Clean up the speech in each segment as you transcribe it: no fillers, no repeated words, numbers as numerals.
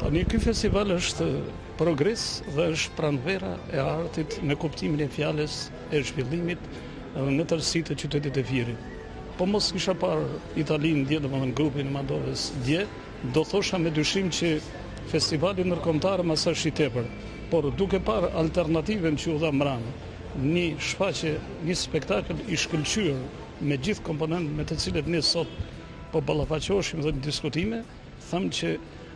Tani ky festival është progres dhe është pranvera e artit në kuptimin e fjalës e zhvillimit në tërësi të qytetit e Firit. Po mos kisha parë Italinë dje, domethënë grupin e Mandoves dje, do thosha me dyshim që festivali ndërkombëtar mas është i tepër. Por duke parë alternativen që u dha mbrana, një shfaqje, një spektakël i shkëlqyer me gjithë komponentët me të cilët ne sot po ballafaqoheshim dhe në diskutime, them që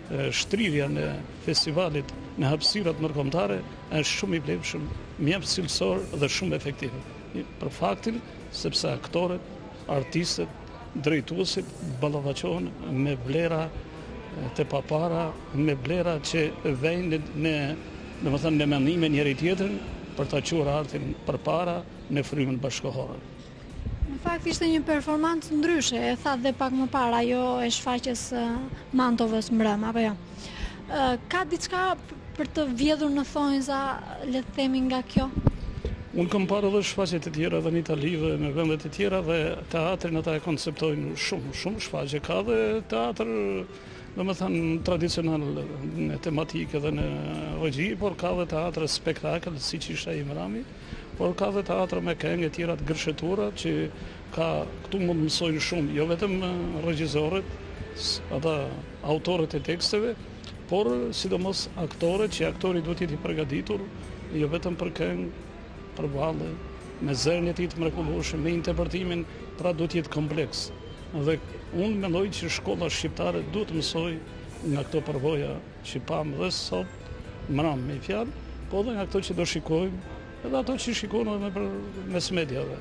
shtrirja në festivalit në hapësirat ndërkombëtare është shumë i vlefshëm, mjaft cilësor dhe shumë efektiv. Për faktin sepse aktorët, artistët, drejtuesit ballafaqohen me vlera të papara, me vlera që vejnë në mendimin njëri tjetrin për ta quajtur artin përpara në frymën bashkëkohore. Në fakt ishte një performancë ndryshe, e tha dhe pak më parë ajo e shfaqjes Mantovës mbrëmë, apo jo. Ka diçka për të vjedhur në thonjza, le të themi, nga kjo? Unë kam parë edhe shfaqjet e tjera dhe në Itali dhe në vendet e tjera dhe teatrin ata e konceptojnë shumë shfaqje. Ka dhe teatr, domethënë tradicional në tematikë dhe në regji, por ka dhe teatr spektakël, siç ishte ai Mrami, por ka dhe teatr me këngë e tjera të gërshetura që këtu mund të mësojnë shumë, jo vetëm regjisorët, ata autorët e teksteve, por sidomos aktorët, që aktori duhet jetë i përgatitur, jo vetëm për këngë, për valle, me zërin e tij të mrekullueshëm, me interpretimin, pra duhet jetë kompleks. Dhe unë mendoj që shkolla shqiptare duhet të mësoj nga këto përvoja që pam dhe sot, Mram me fjalë, po edhe nga këto që do shikojmë, edhe ato që shikojmë edhe mes mediave.